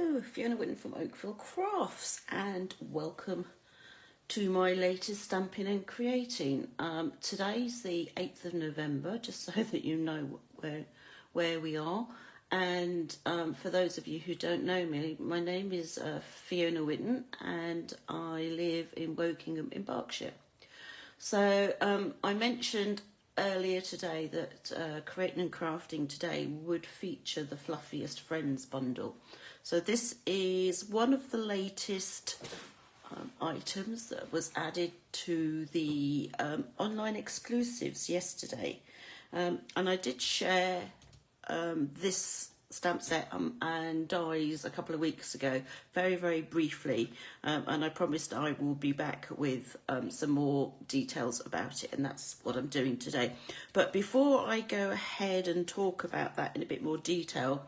Hello, Fiona Whitten from Oakville Crafts, and welcome to my latest stamping and creating. Today's the 8th of November, just so that you know where we are. And for those of you who don't know me, my name is Fiona Whitten, and I live in Wokingham in Berkshire. So I mentioned earlier today that Creating and Crafting today would feature the Fluffiest Friends Bundle. So this is one of the latest items that was added to the online exclusives yesterday. And I did share this stamp set and dies a couple of weeks ago, very briefly, and I promised I will be back with some more details about it, and that's what I'm doing today. But before I go ahead and talk about that in a bit more detail,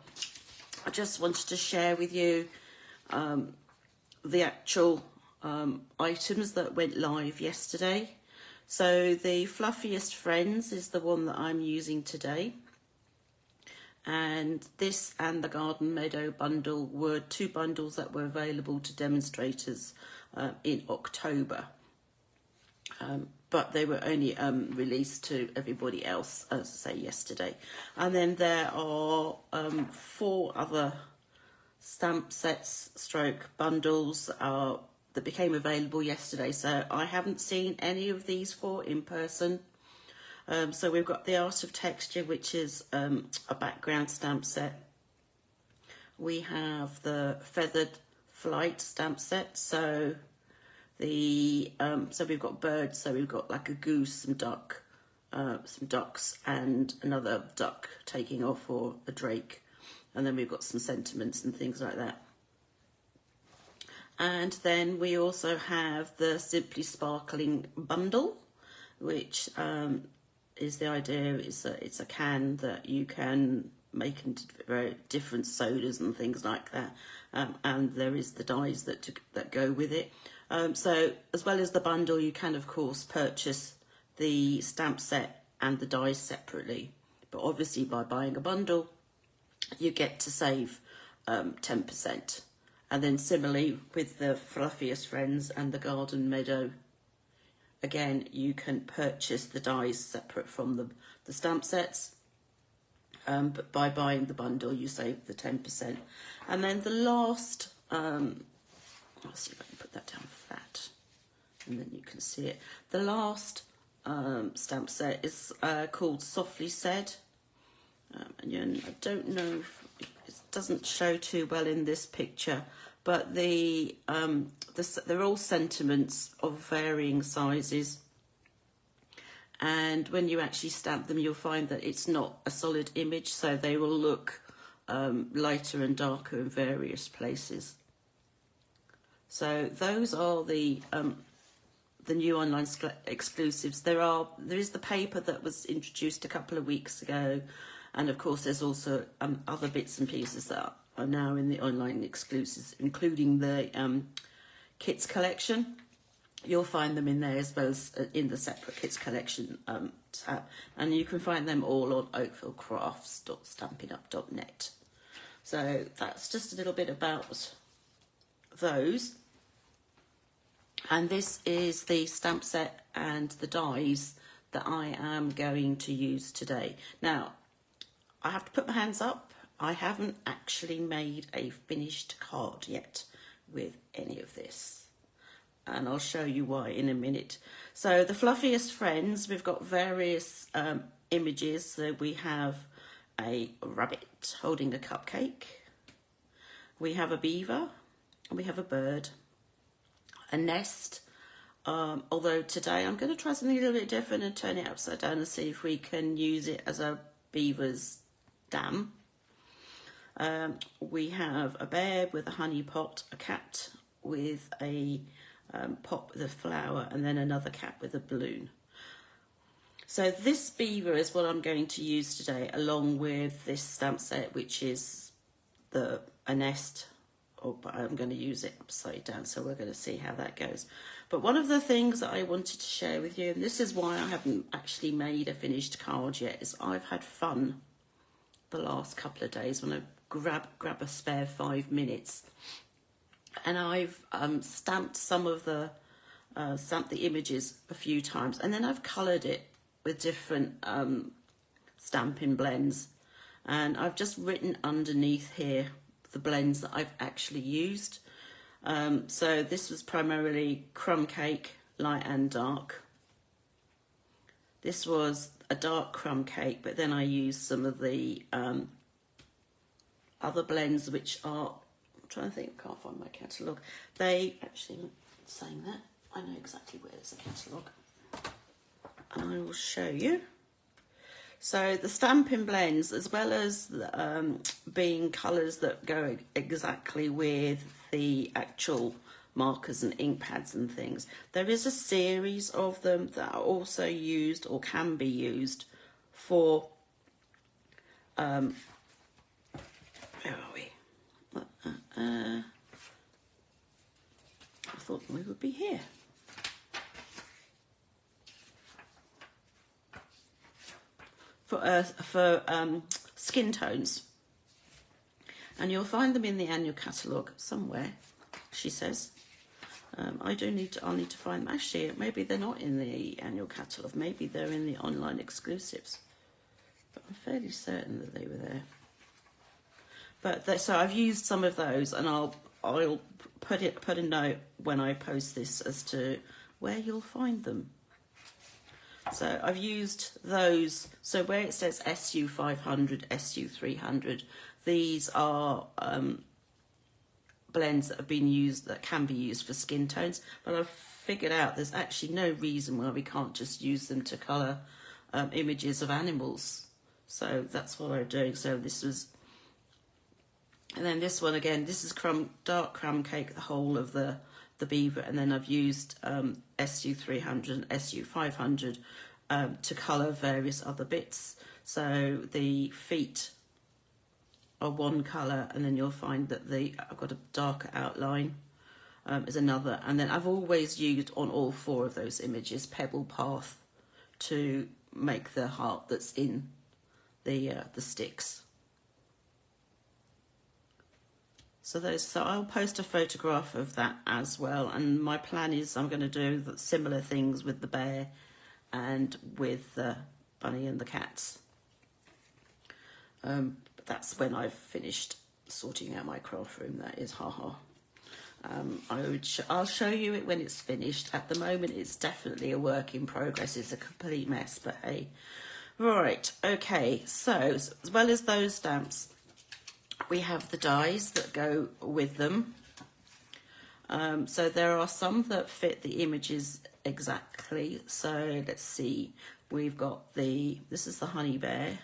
I just wanted to share with you the actual items that went live yesterday. So the Fluffiest Friends is the one that I'm using today. And this and the Garden Meadow bundle were two bundles that were available to demonstrators in October. But they were only released to everybody else, as I say, yesterday. And then there are 4 other stamp sets stroke bundles that became available yesterday. So I haven't seen any of these 4 in person. So we've got the Art of Texture, which is a background stamp set. We have the Feathered Flight stamp set. So we've got birds. So we've got like a goose, some ducks, and another duck taking off, or a drake. And then we've got some sentiments and things like that. And then we also have the Simply Sparkling bundle, which is the idea it's a can that you can make into very different sodas and things like that, and there is the dies that go with it. So as well as the bundle, you can of course purchase the stamp set and the dies separately, but obviously by buying a bundle you get to save 10%. And then similarly with the Fluffiest Friends and the Garden Meadow, again, you can purchase the dies separate from the stamp sets, but by buying the bundle, you save the 10%. And then the last, let's see if I can put that down flat, and then you can see it. The last stamp set is called Softly Said. And I don't know if it doesn't show too well in this picture, but they're all sentiments of varying sizes, and when you actually stamp them you'll find that it's not a solid image, so they will look lighter and darker in various places. So those are the new online exclusives. There is the paper that was introduced a couple of weeks ago, and of course there's also other bits and pieces that are now in the online exclusives, including the kits collection. You'll find them in there as well as in the separate kits collection tab, and you can find them all on oakvillecrafts.stampinup.net. So that's just a little bit about those. And this is the stamp set and the dies that I am going to use today. Now, I have to put my hands up. I haven't actually made a finished card yet with any of this, and I'll show you why in a minute. So the Fluffiest Friends, we've got various images. So we have a rabbit holding a cupcake, we have a beaver, and we have a bird, a nest, although today I'm going to try something a little bit different and turn it upside down and see if we can use it as a beaver's dam. We have a bear with a honey pot, a cat with a pot with a flower, and then another cat with a balloon. So this beaver is what I'm going to use today, along with this stamp set, which is a nest. But I'm going to use it upside down, so we're going to see how that goes. But one of the things that I wanted to share with you, and this is why I haven't actually made a finished card yet, is I've had fun the last couple of days when I grab a spare 5 minutes, and I've stamped some of the images a few times, and then I've coloured it with different stamping blends, and I've just written underneath here the blends that I've actually used. So this was primarily crumb cake, light and dark. This was a dark crumb cake, but then I used some of the other blends, which are, I'm trying to think, I can't find my catalogue. They actually, saying that, I know exactly where there's a catalogue. And I will show you. So the Stampin' Blends, as well as being colours that go exactly with the actual markers and ink pads and things, there is a series of them that are also used or can be used for, where are we? I thought we would be here. For skin tones, and you'll find them in the annual catalogue somewhere, she says. I'll need to find them. Actually, maybe they're not in the annual catalogue, maybe they're in the online exclusives, but I'm fairly certain that they were there. But so I've used some of those, and I'll put a note when I post this as to where you'll find them. So I've used those, so where it says SU 500, SU 300, these are blends that have been used, that can be used for skin tones, but I've figured out there's actually no reason why we can't just use them to colour images of animals. So that's what I'm doing. So this was, and then this one again, this is dark crumb cake, the whole of the Beaver, and then I've used SU 300 and SU 500 to colour various other bits. So the feet are one colour, and then you'll find that I've got a darker outline is another, and then I've always used on all 4 of those images Pebbled Path to make the heart that's in the sticks. So I'll post a photograph of that as well, and my plan is I'm going to do similar things with the bear and with the bunny and the cats. But that's when I've finished sorting out my craft room, that is, haha. I'll show you it when it's finished. At the moment it's definitely a work in progress, it's a complete mess, but hey. Right, okay, so as well as those stamps, we have the dies that go with them. So there are some that fit the images exactly. So let's see, we've got this is the honey bear.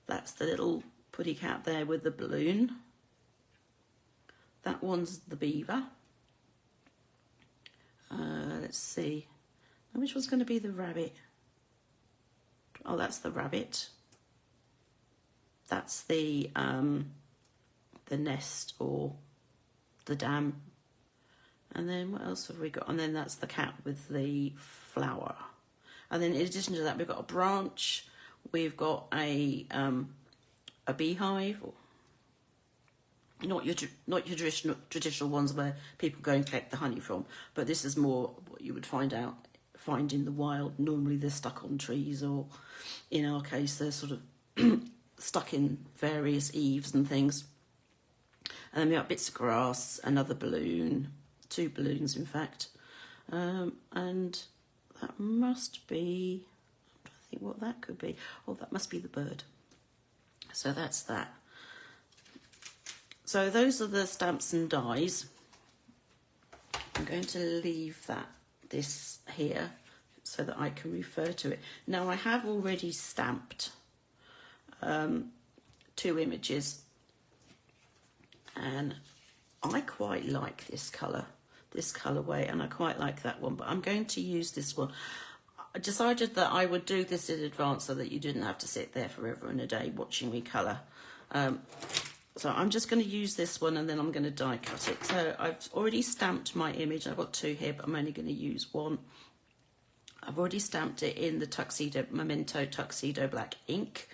That's the little putty cat there with the balloon. That one's the beaver. Let's see, which one's going to be the rabbit? Oh, that's the rabbit. That's the nest or the dam. And then what else have we got? And then that's the cat with the flower. And then in addition to that, we've got a branch. We've got a beehive. Not your traditional ones where people go and collect the honey from, but this is more what you would find in the wild. Normally they're stuck on trees, or in our case they're sort of stuck in various eaves and things. And then we got bits of grass, another balloon, 2 balloons in fact, and that must be, I'm trying to think what that could be. Oh, that must be the bird. So that's that. So those are the stamps and dies. I'm going to leave this here so that I can refer to it. Now I have already stamped 2 images, and I quite like this colourway, and I quite like that one, but I'm going to use this one. I decided that I would do this in advance so that you didn't have to sit there forever and a day watching me colour. So I'm just going to use this one, and then I'm going to die cut it. So I've already stamped my image. I've got 2 here, but I'm only going to use 1. I've already stamped it in the Memento Tuxedo Black ink.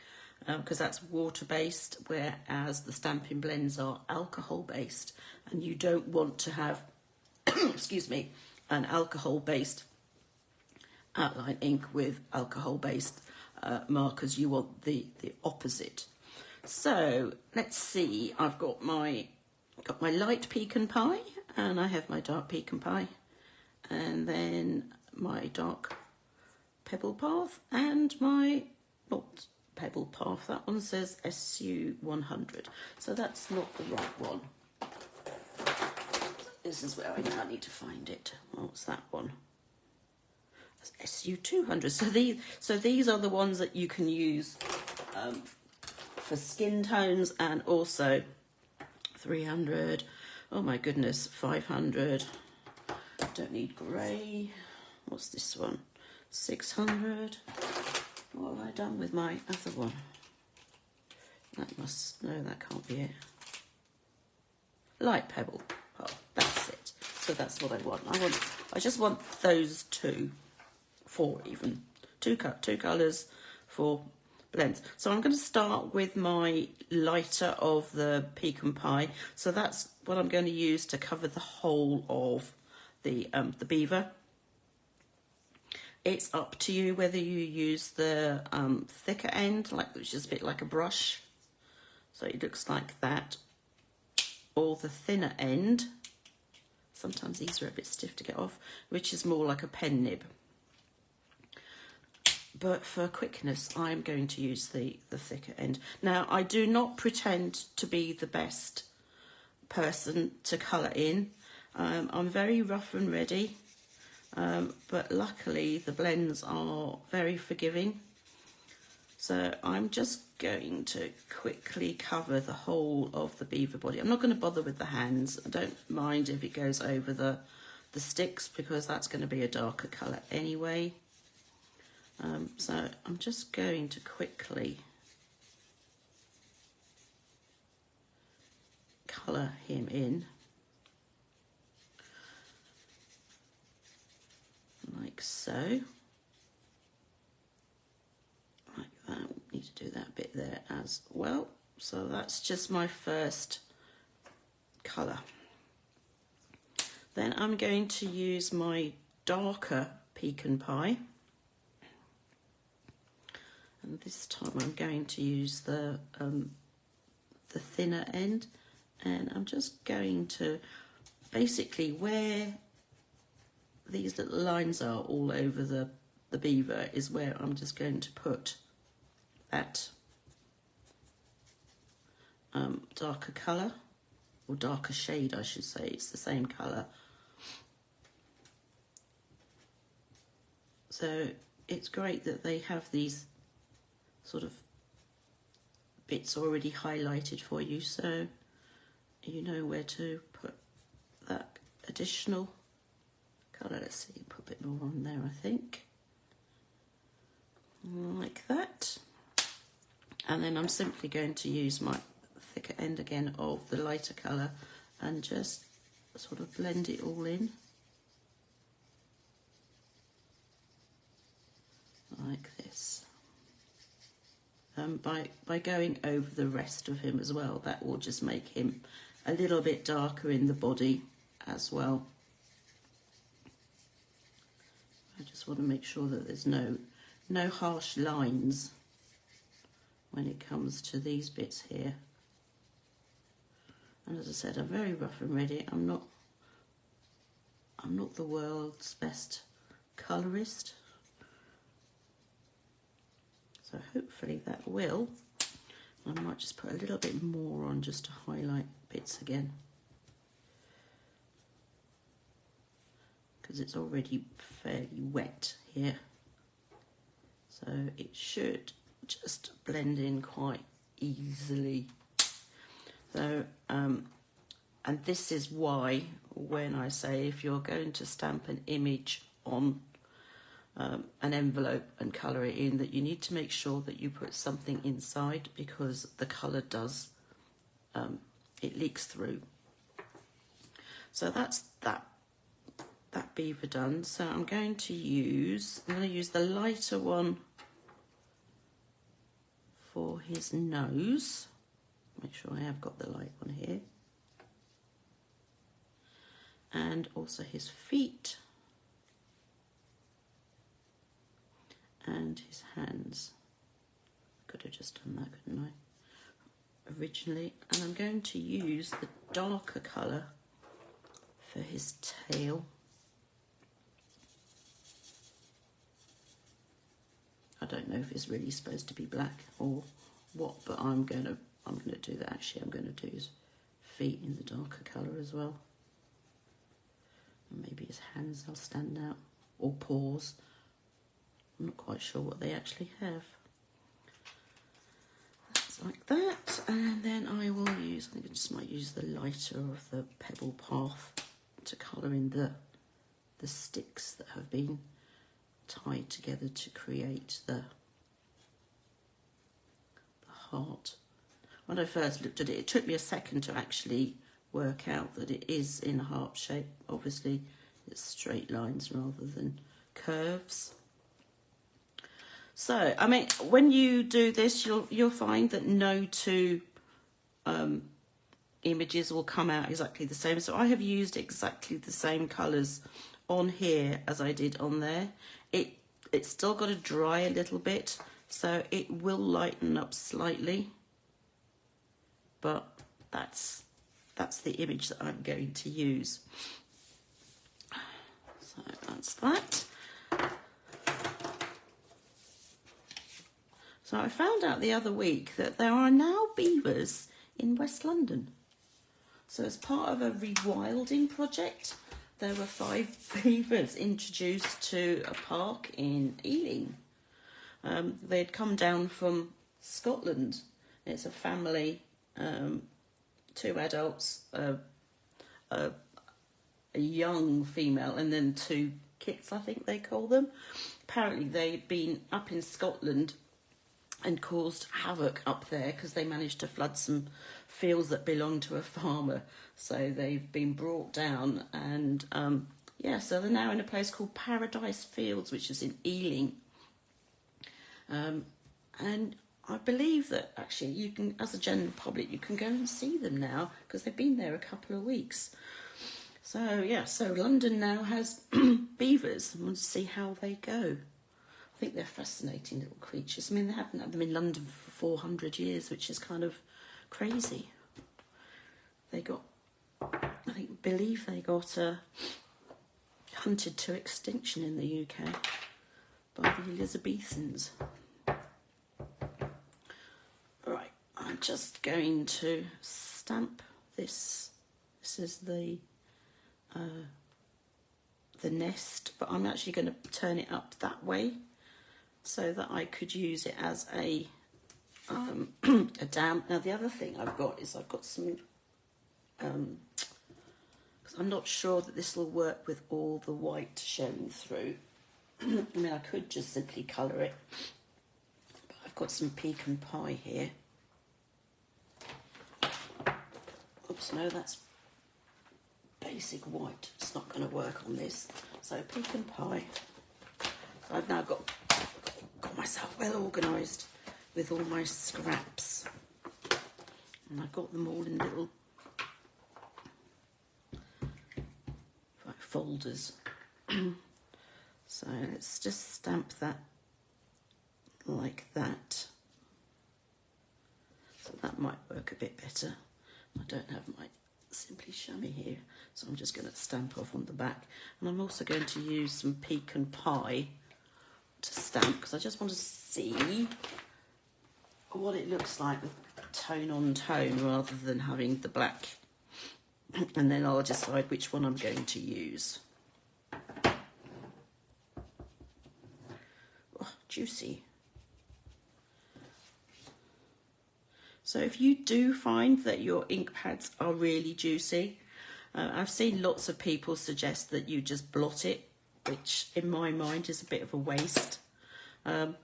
because that's water-based, whereas the Stampin' Blends are alcohol-based, and you don't want to have, excuse me, an alcohol-based outline ink with alcohol-based markers. You want the opposite. So let's see, I've got my light Pecan Pie, and I have my dark Pecan Pie, and then my dark Pebbled Path, and my, not Pebbled Path, that one says SU100, so that's not the right one. This is where I now need to find it. What's that one? That's SU200. So these are the ones that you can use for skin tones, and also 300. Oh my goodness, 500. Don't need grey. What's this one? 600. What have I done with my other one? That must, no, that can't be it. Light Pebble. Oh, that's it. So that's what I want. I just want those four even. Two colours for blends. So I'm going to start with my lighter of the Pecan Pie. So that's what I'm going to use to cover the whole of the Beaver. It's up to you whether you use the thicker end, which is a bit like a brush, so it looks like that, or the thinner end. Sometimes these are a bit stiff to get off, which is more like a pen nib. But for quickness, I'm going to use the thicker end. Now, I do not pretend to be the best person to colour in. I'm very rough and ready. But luckily the blends are very forgiving, so I'm just going to quickly cover the whole of the Beaver body. I'm not going to bother with the hands. I don't mind if it goes over the sticks, because that's going to be a darker colour anyway. So I'm just going to quickly colour him in. Like so. Like that. Need to do that bit there as well. So that's just my first colour. Then I'm going to use my darker Pecan Pie. And this time I'm going to use the thinner end. And I'm just going to basically, where these little lines are all over the Beaver is where I'm just going to put that darker colour, or darker shade I should say. It's the same colour. So it's great that they have these sort of bits already highlighted for you, so you know where to put that additional colour. Let's see, put a bit more on there, I think, like that. And then I'm simply going to use my thicker end again of the lighter colour and just sort of blend it all in like this. By going over the rest of him as well, that will just make him a little bit darker in the body as well. I just want to make sure that there's no harsh lines when it comes to these bits here. And as I said, I'm very rough and ready. I'm not the world's best colourist, so hopefully that will. I might just put a little bit more on just to highlight bits again, because it's already fairly wet here, so it should just blend in quite easily. So and this is why when I say if you're going to stamp an image on an envelope and colour it in, that you need to make sure that you put something inside, because the colour does it leaks through. So that's that Beaver done. So I'm going to use the lighter one for his nose. Make sure I have got the light on here. And also his feet. And his hands. Could have just done that, couldn't I? Originally. And I'm going to use the darker colour for his tail. I don't know if it's really supposed to be black or what, but I'm gonna do that. Actually, I'm gonna do his feet in the darker colour as well. And maybe his hands will stand out, or paws. I'm not quite sure what they actually have. That's like that, and then I will use, I think I just might use the lighter of the Pebbled Path to colour in the sticks that have been tied together to create the heart. When I first looked at it, it took me a second to actually work out that it is in a heart shape. Obviously, it's straight lines rather than curves. So, I mean, when you do this, you'll find that no two images will come out exactly the same. So I have used exactly the same colours on here as I did on there. It's still got to dry a little bit, so it will lighten up slightly, but that's the image that I'm going to use. So that's that. So I found out the other week that there are now beavers in West London. So as part of a rewilding project, there were 5 beavers introduced to a park in Ealing. They'd come down from Scotland. It's a family, 2 adults, a young female, and then 2 kits, I think they call them. Apparently they'd been up in Scotland and caused havoc up there because they managed to flood some fields that belonged to a farmer. So they've been brought down, and yeah, so they're now in a place called Paradise Fields, which is in Ealing. And I believe that actually you can, as a general public, you can go and see them now because they've been there a couple of weeks. So yeah, so London now has beavers. I want to see how they go. I think they're fascinating little creatures. I mean, they haven't had them in London for 400 years, which is kind of crazy. They got, I believe they got hunted to extinction in the UK by the Elizabethans. Right, I'm just going to stamp this. This is the nest, but I'm actually going to turn it up that way so that I could use it as a dam. Now the other thing I've got is I've got some, because I'm not sure that this will work with all the white showing through. I mean, I could just simply colour it, but I've got some Pecan Pie here. Oops, no, that's basic white. It's not going to work on this. So Pecan Pie. I've now got myself well organised with all my scraps, and I've got them all in little folders. So let's just stamp that like that. So that might work a bit better. I don't have my Simply Chamois here, so I'm just going to stamp off on the back. And I'm also going to use some Pecan Pie to stamp because I just want to see what it looks like with tone on tone rather than having the black. And then I'll decide which one I'm going to use. Oh, juicy. So if you do find that your ink pads are really juicy, I've seen lots of people suggest that you just blot it, which in my mind is a bit of a waste.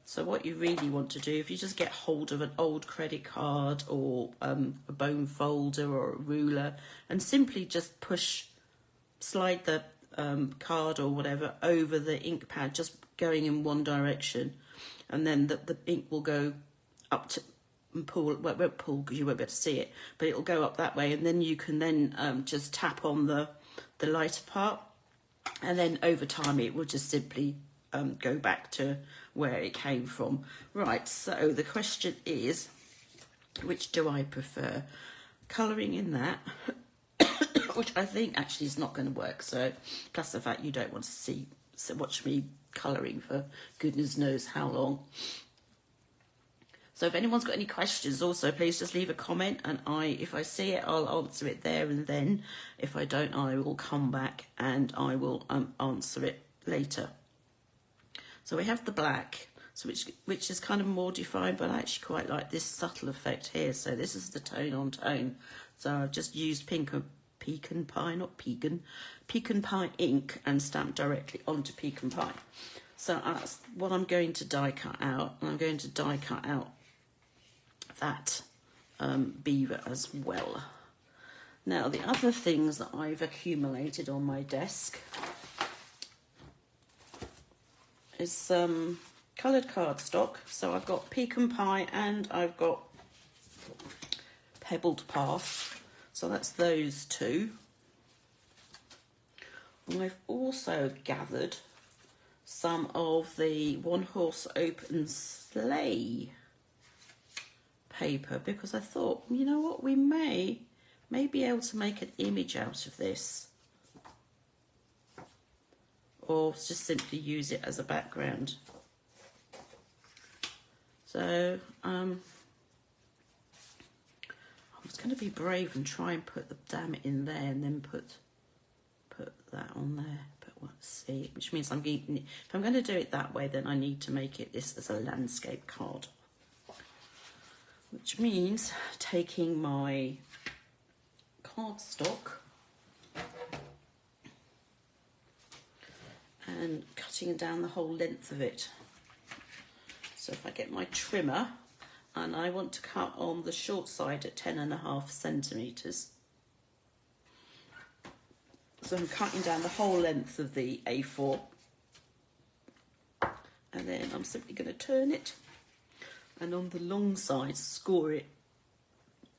So what you really want to do, if you just get hold of an old credit card or a bone folder or a ruler and simply just slide the card or whatever over the ink pad, just going in one direction, and then the ink will go up to and pull. Well, it won't pull because you won't be able to see it, but it'll go up that way, and then you can then just tap on the lighter part, and then over time it will just simply go back to where it came from. Right, so the question is, which do I prefer? Colouring in that, which I think actually is not going to work, so plus the fact you don't want to watch me colouring for goodness knows how long. So if anyone's got any questions also, please just leave a comment, and if I see it, I'll answer it there and then. If I don't, I will come back and I will answer it later. So we have the black, so which is kind of more defined, but I actually quite like this subtle effect here. So this is the tone on tone. So I've just used Pecan Pie ink and stamped directly onto Pecan Pie. So that's what I'm going to die cut out. And I'm going to die cut out that beaver as well. Now the other things that I've accumulated on my desk is some coloured cardstock. So I've got Pecan Pie and I've got Pebbled Path. So that's those two. And I've also gathered some of the Horse Open Sleigh paper, because I thought, you know what, we may be able to make an image out of this, or just simply use it as a background. So I was going to be brave and try and put the damn in there and then put that on there, but we'll see. Which means if I'm going to do it that way, then I need to make it this as a landscape card. Which means taking my cardstock and cutting down the whole length of it. So if I get my trimmer, and I want to cut on the short side at 10.5 centimetres. So I'm cutting down the whole length of the A4, and then I'm simply going to turn it, and on the long side score it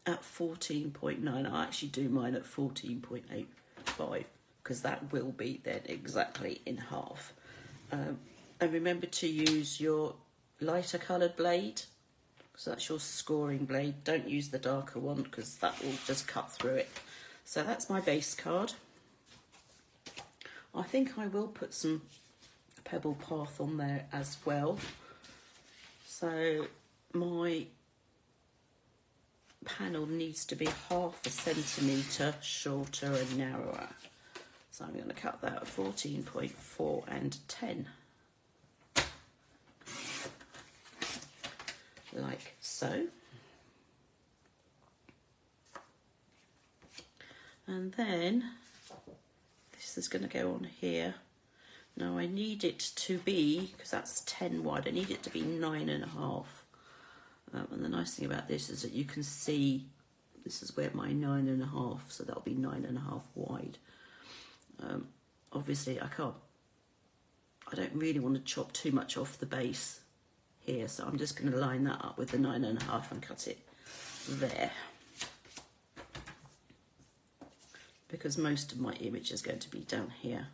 at 14.9. I actually do mine at 14.85 because that will be then exactly in half. And remember to use your lighter coloured blade, so that's your scoring blade. Don't use the darker one because that will just cut through it. So that's my base card. I think I will put some Pebbled Path on there as well. So my panel needs to be 0.5 centimetre shorter and narrower. So I'm going to cut that at 14.4 and 10. Like so. And then this is going to go on here. Now I need it to be, because that's 10 wide, I need it to be 9.5. And the nice thing about this is that you can see this is where my 9.5, so that'll be 9.5 wide. Obviously I don't really want to chop too much off the base here, so I'm just going to line that up with the 9.5 and cut it there, because most of my image is going to be down here.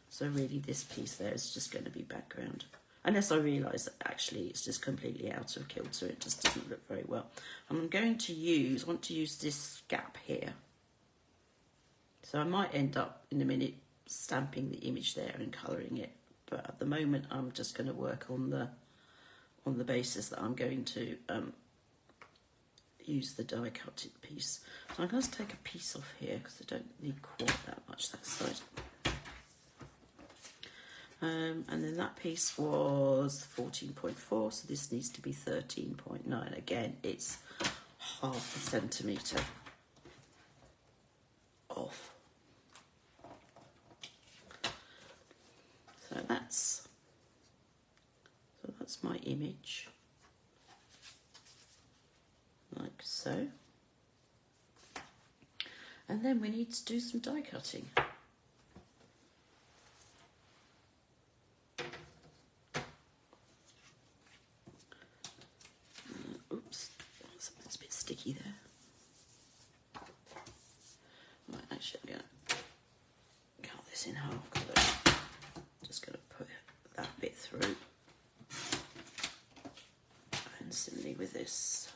So really this piece there is just going to be background, unless I realise that actually it's just completely out of kilter, it just doesn't look very well. And I'm going to want to use this gap here, so I might end up in a minute stamping the image there and colouring it, but at the moment I'm just going to work on the basis that I'm going to use the die cutted piece. So I'm going to take a piece off here because I don't need quite that much that side. And then that piece was 14.4, so this needs to be 13.9. Again, it's 0.5 centimetre off. So that's my image, like so. And then we need to do some die cutting. this in half because I'm just going to put that bit through. And similarly with this.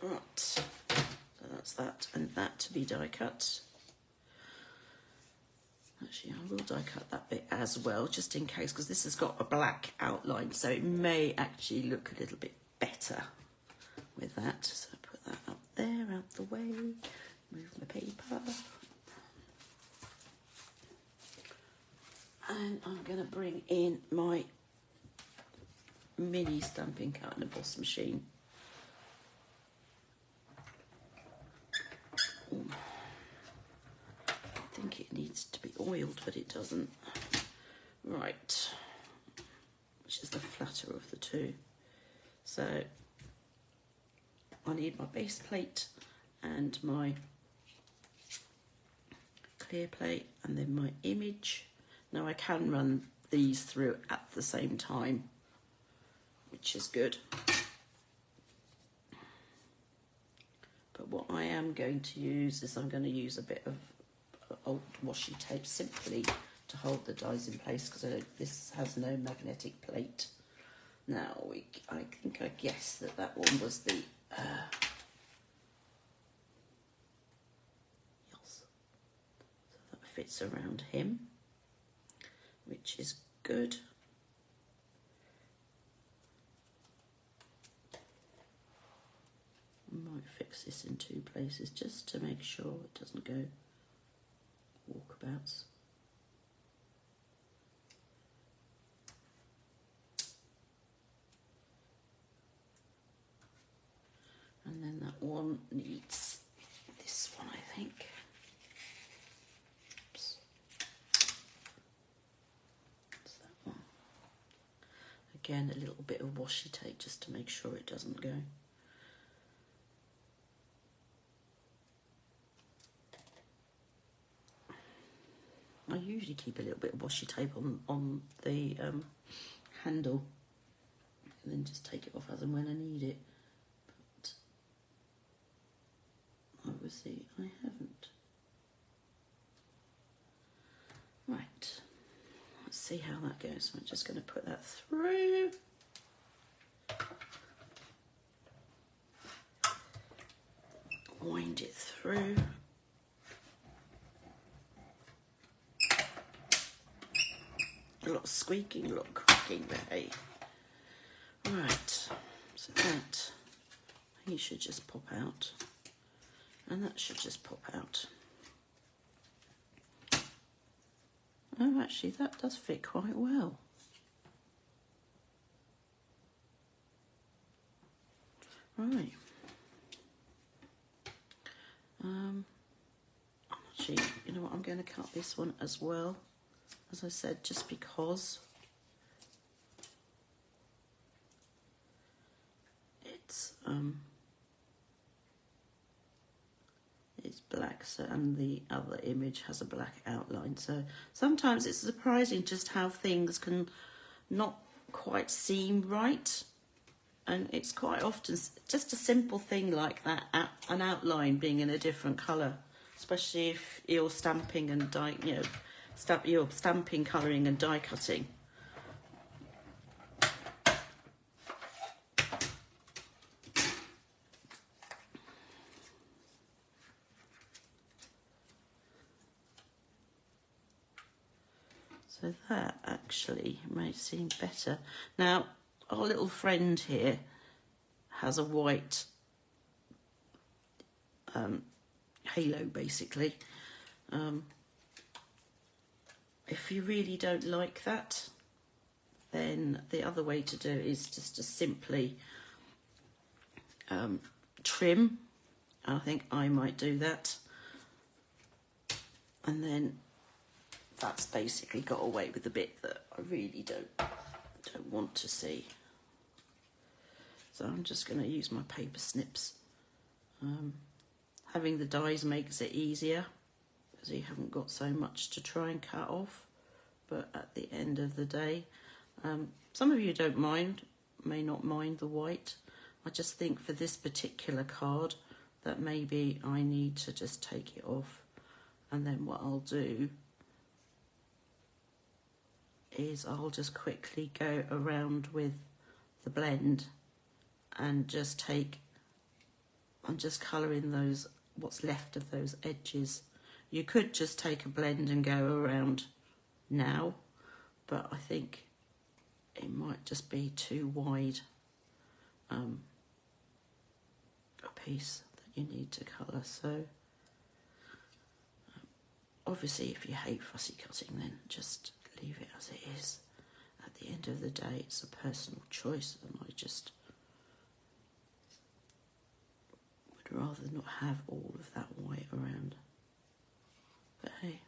Right, so that's that, and that to be die cut. Actually, I will die cut that bit as well, just in case, because this has got a black outline, so it may actually look a little bit better with that. So put that up there, out the way, move my paper. And I'm going to bring in my mini stamping cut and emboss machine. Ooh. I think it needs to be oiled, but it doesn't. Right, which is the flatter of the two. So I need my base plate and my clear plate and then my image. Now I can run these through at the same time, which is good. But what I am going to use is I'm going to use a bit of old washi tape simply to hold the dies in place, because this has no magnetic plate. Now I think I guessed that one was the yes. So that fits around him, which is good. I might fix this in two places just to make sure it doesn't go walkabouts. And then that one needs this one, I think. Oops. That's that one. Again, a little bit of washi tape just to make sure it doesn't go. I usually keep a little bit of washi tape on the handle and then just take it off as and when I need it. But obviously I haven't. Right, let's see how that goes. I'm just going to put that through. Wind it through. A lot of squeaking, a lot of cracking there, hey? Right, so that he should just pop out, and that should just pop out. Oh, actually, that does fit quite well. Right. Actually, you know what? I'm going to cut this one as well. As I said, just because it's black, so, and the other image has a black outline. So sometimes it's surprising just how things can not quite seem right, and it's quite often just a simple thing like that, an outline being in a different colour, especially if you're stamping and you're stamping, colouring and die cutting. So that actually may seem better. Now, our little friend here has a white halo, basically. If you really don't like that, then the other way to do it is just to simply trim. I think I might do that. And then that's basically got away with the bit that I really don't want to see. So I'm just going to use my paper snips. Having the dies makes it easier, because you haven't got so much to try and cut off. But at the end of the day, some of you may not mind the white. I just think for this particular card that maybe I need to just take it off, and then what I'll do is I'll just quickly go around with the blend and just I'm just colouring those, what's left of those edges. You could just take a blend and go around now, but I think it might just be too wide a piece that you need to colour. So obviously if you hate fussy cutting, then just leave it as it is. At the end of the day, it's a personal choice, and I just would rather not have all of that white around. But hey,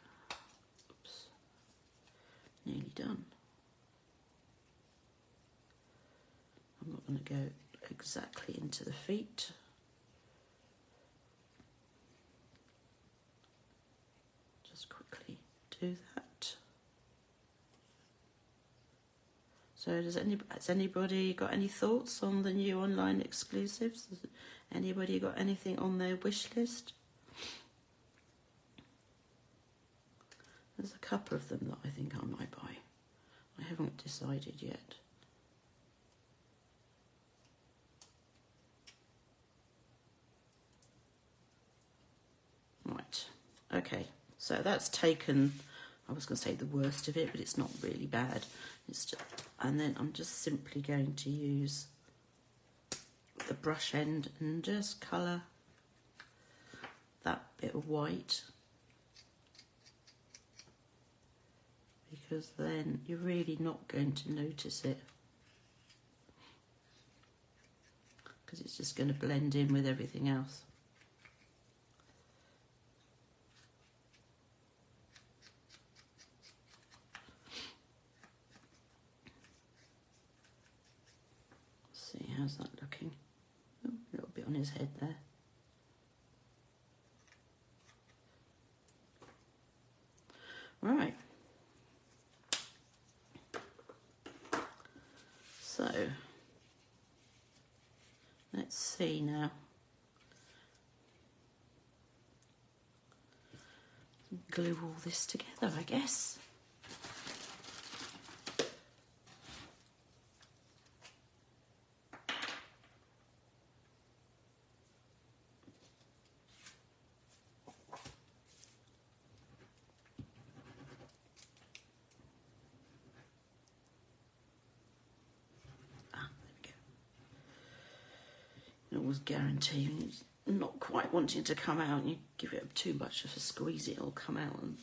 oops, nearly done. I'm not going to go exactly into the feet. Just quickly do that. So has anybody got any thoughts on the new online exclusives? Has anybody got anything on their wish list? There's a couple of them that I think I might buy. I haven't decided yet. Right, okay, so that's taken, I was going to say the worst of it, but it's not really bad. It's just, and then I'm just simply going to use the brush end and just colour that bit of white, because then you're really not going to notice it, because it's just going to blend in with everything else. See, how's that looking? Oh, a little bit on his head there. Right. So, let's see now. Glue all this together, I guess. Always guarantee it's not quite wanting to come out, and you give it too much of a squeeze, it'll come out and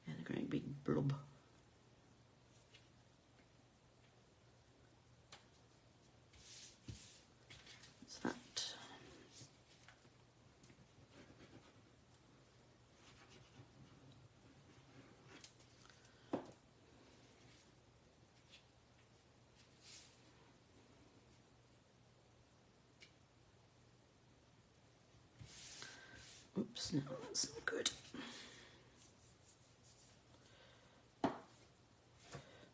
a great big blob. What's that? Oops, no, that's not good.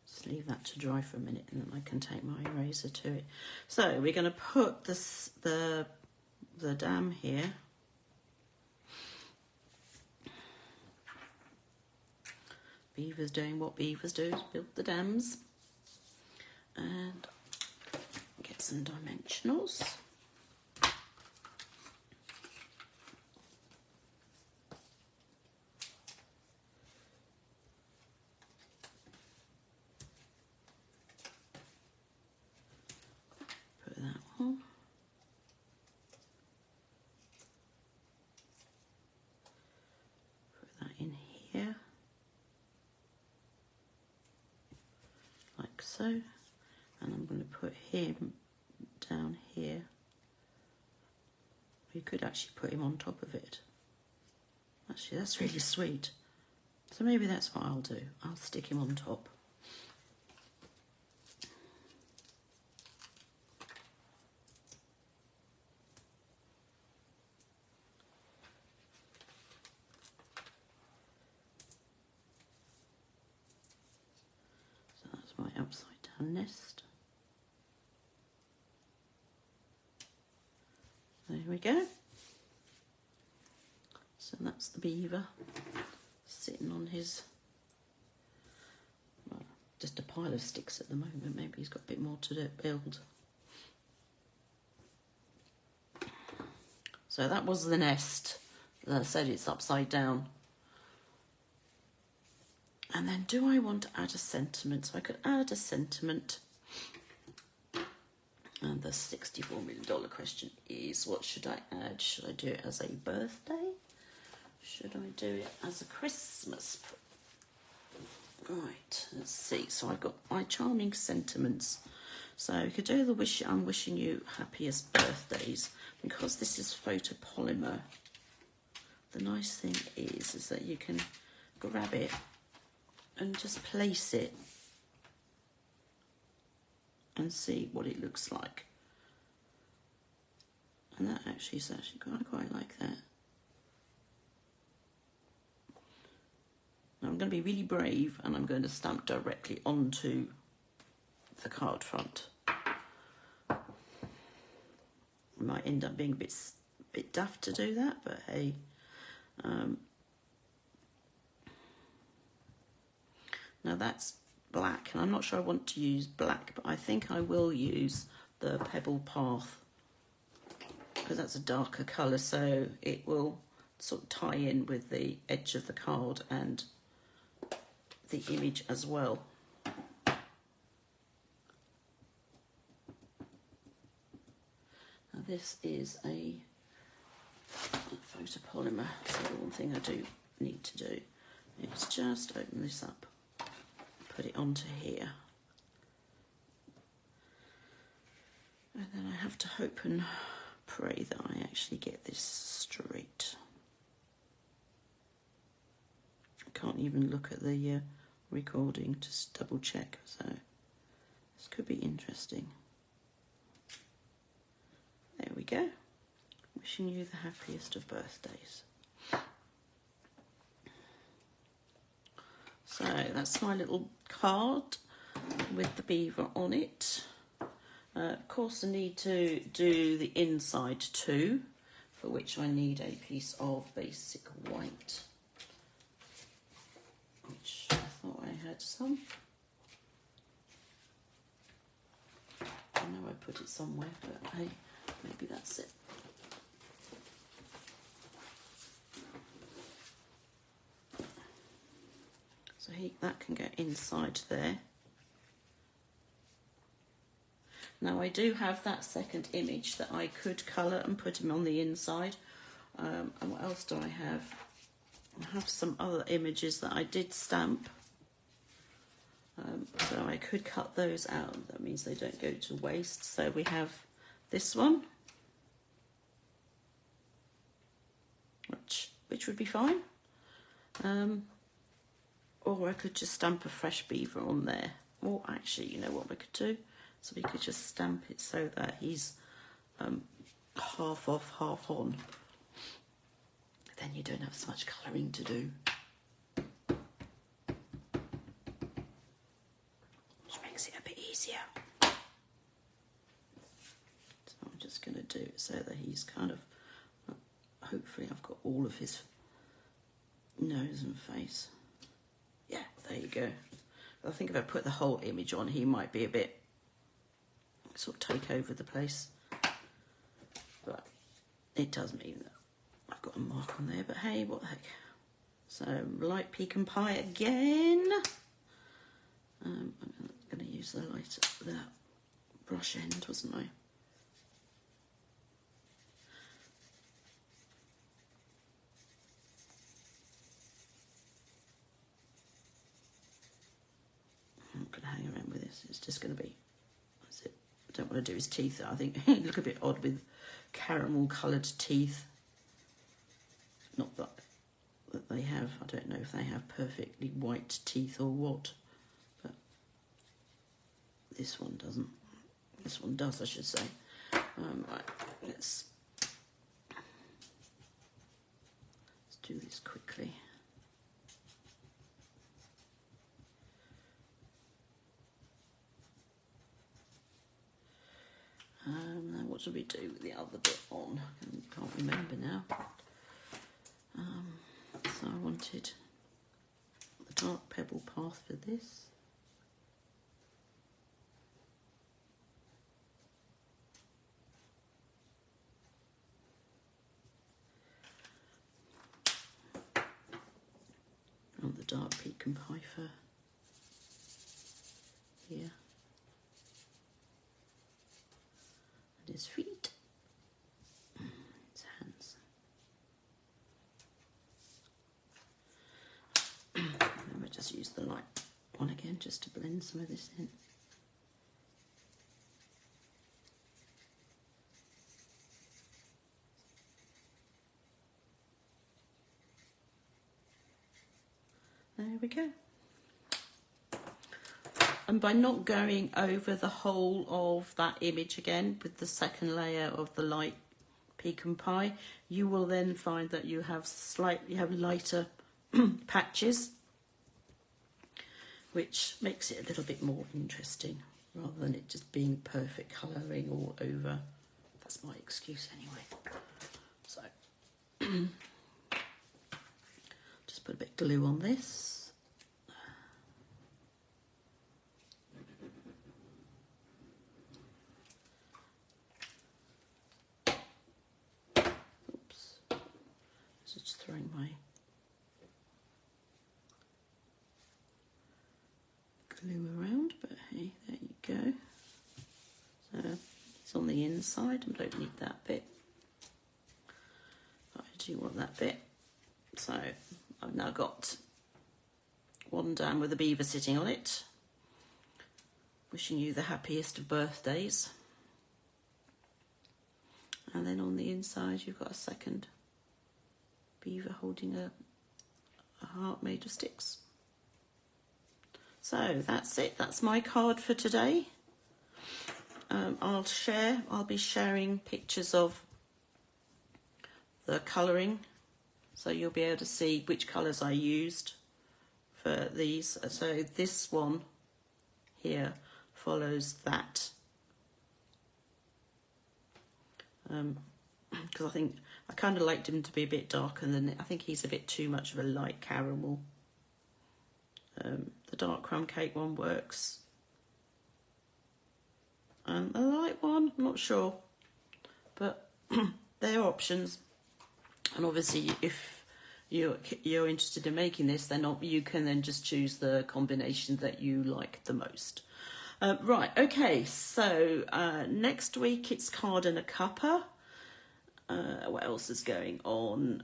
Just leave that to dry for a minute, and then I can take my eraser to it. So we're going to put this, the dam here. Beaver's doing what beavers do, build the dams. And get some dimensionals. Put that on. Put that in here. Like so. And I'm going to put him down here. You could actually put him on top of it. Actually, that's really sweet. So maybe that's what I'll do. I'll stick him on top. So that's my upside down nest. we go. So that's the beaver sitting on his, well, just a pile of sticks at the moment. Maybe he's got a bit more to build. So that was the nest. As I said, it's upside down. And then do I want to add a sentiment? So I could add a sentiment. And the $64 million question is, what should I add? Should I do it as a birthday? Should I do it as a Christmas? Right, let's see. So I've got my charming sentiments. So you could do the wish, I'm wishing you happiest birthdays. Because this is photopolymer, the nice thing is that you can grab it and just place it and see what it looks like. And that actually is quite like that. Now I'm going to be really brave and I'm going to stamp directly onto the card front. It might end up being a bit daft to do that, but hey. Now that's black, and I'm not sure I want to use black, but I think I will use the Pebbled Path because that's a darker colour, so it will sort of tie in with the edge of the card and the image as well. Now this is a photopolymer, so the one thing I do need to do is just open this up, put it onto here, and then I have to hope and pray that I actually get this straight. I can't even look at the recording to double check, so this could be interesting. There we go. Wishing you the happiest of birthdays. So that's my little card with the beaver on it. Of course I need to do the inside too, for which I need a piece of basic white, which I thought I had some. I know I put it somewhere, but hey, maybe that's it. So that can go inside there. Now I do have that second image that I could colour and put him on the inside. And what else do I have? I have some other images that I did stamp. So I could cut those out. That means they don't go to waste. So we have this one, which would be fine. Or I could just stamp a fresh beaver on there. Or actually, you know what we could do? So we could just stamp it so that he's half off, half on. Then you don't have so much colouring to do. Which makes it a bit easier. So I'm just going to do it so that he's kind of, hopefully I've got all of his nose and face. Yeah, there you go. I think if I put the whole image on, he might be a bit, sort of take over the place. But it does mean that I've got a mark on there, but hey, what the heck. So, light Pecan Pie again. I'm going to use the brush end, wasn't I? I'm not going to hang around with this. It's just going to be, that's it. I don't want to do his teeth. I think he look a bit odd with caramel coloured teeth. Not that they have, I don't know if they have perfectly white teeth or what, but this one doesn't. This one does, I should say. Right, let's do this quickly. Now what what should we do with the other bit on? I can't remember now. So I wanted the dark Pebbled Path for this. I want the dark Pecan Pie for here. And his feet. His hands. And we'll just use the light one again just to blend some of this in. There we go. And by not going over the whole of that image again with the second layer of the light Pecan Pie, you will then find that you have lighter patches, which makes it a little bit more interesting rather than it just being perfect colouring all over. That's my excuse anyway. So just put a bit of glue on this. Just throwing my glue around, but hey, there you go. So it's on the inside, I don't need that bit. But I do want that bit. So I've now got one down with a beaver sitting on it. Wishing you the happiest of birthdays. And then on the inside you've got a second beaver holding a heart made of sticks. So that's it, that's my card for today. I'll be sharing pictures of the colouring, so you'll be able to see which colours I used for these. So this one here follows that, because I think I kind of liked him to be a bit darker than, I think he's a bit too much of a light caramel. The dark crumb cake one works. And the light one, I'm not sure. But they're options. And obviously if you're interested in making this, then you can then just choose the combination that you like the most. Right, okay, so next week it's Card and a Cuppa. What else is going on?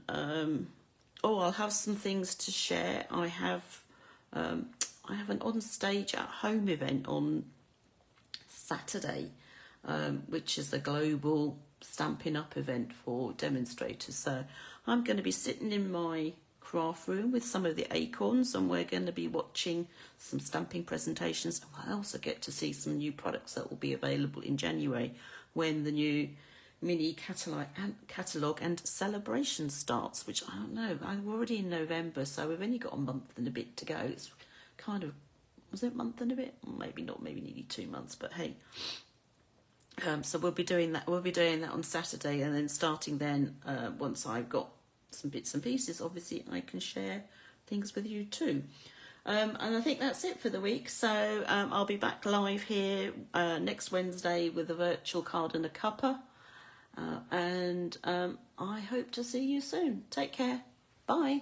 I'll have some things to share. I have an on-stage at home event on Saturday, which is a global Stampin' Up event for demonstrators. So I'm going to be sitting in my craft room with some of the acorns, and we're going to be watching some stamping presentations. I also get to see some new products that will be available in January when the new mini catalogue and celebration starts, which I don't know, I'm already in November, so we've only got a month and a bit to go. It's kind of, was it a month and a bit? Maybe not, maybe nearly 2 months, but hey. So we'll be doing that on Saturday, and then starting then, once I've got some bits and pieces, obviously I can share things with you too. And I think that's it for the week. So I'll be back live here next Wednesday with a virtual Card and a Cuppa. And I hope to see you soon. Take care. Bye.